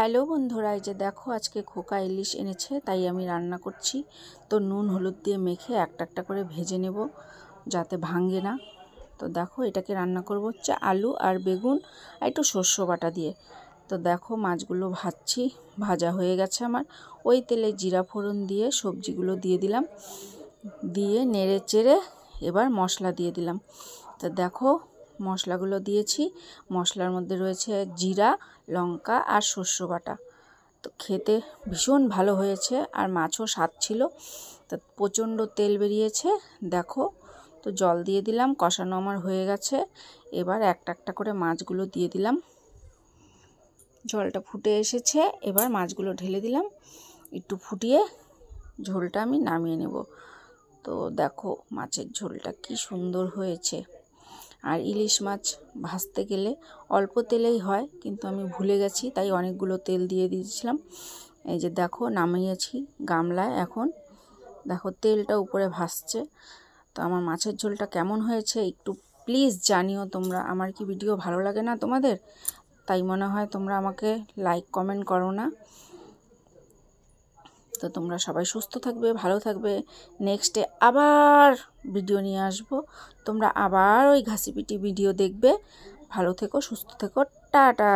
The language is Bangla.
হ্যালো বন্ধুরা, এই যে দেখো আজকে খোকা ইলিশ এনেছে, তাই আমি রান্না করছি। তো নুন হলুদ দিয়ে মেখে একটা একটা করে ভেজে নেব যাতে ভাঙে না। তো দেখো এটাকে রান্না করব হচ্ছে আলু আর বেগুন আর একটু শস্য বাটা দিয়ে। তো দেখো মাছগুলো ভাজছি, ভাজা হয়ে গেছে আমার। ওই তেলে জিরা ফোড়ন দিয়ে সবজিগুলো দিয়ে দিলাম, দিয়ে নেড়ে চেড়ে এবার মশলা দিয়ে দিলাম। তো দেখো মশলাগুলো দিয়েছি, মশলার মধ্যে রয়েছে জিরা, লঙ্কা আর শস্য বাটা। তো খেতে ভীষণ ভালো হয়েছে আর মাছও স্বাদ ছিল। তো প্রচণ্ড তেল বেরিয়েছে দেখো। তো জল দিয়ে দিলাম, কষানো আমার হয়ে গেছে। এবার একটা একটা করে মাছগুলো দিয়ে দিলাম, জলটা ফুটে এসেছে। এবার মাছগুলো ঢেলে দিলাম, একটু ফুটিয়ে ঝোলটা আমি নামিয়ে নেব। তো দেখো মাছের ঝোলটা কি সুন্দর হয়েছে। আর ইলিশ মাছ ভাজতে গেলে অল্প তেলেই হয়, কিন্তু আমি ভুলে গেছি তাই অনেকগুলো তেল দিয়ে দিয়েছিলাম। এই যে দেখো নামিয়েছি গামলায়, এখন দেখো তেলটা উপরে ভাসছে। তো আমার মাছের ঝোলটা কেমন হয়েছে একটু প্লিজ জানিও তোমরা। আমার কি ভিডিও ভালো লাগে না তোমাদের? তাই মনে হয় তোমরা আমাকে লাইক কমেন্ট করো না। তো তোমরা সবাই সুস্থ থাকবে, ভালো থাকবে। নেক্সটে আবার ভিডিও নিয়ে আসবো, তোমরা আবার ওই ঘাসিপিটি ভিডিও দেখবে। ভালো থেকো, সুস্থ থেকো, টাটা।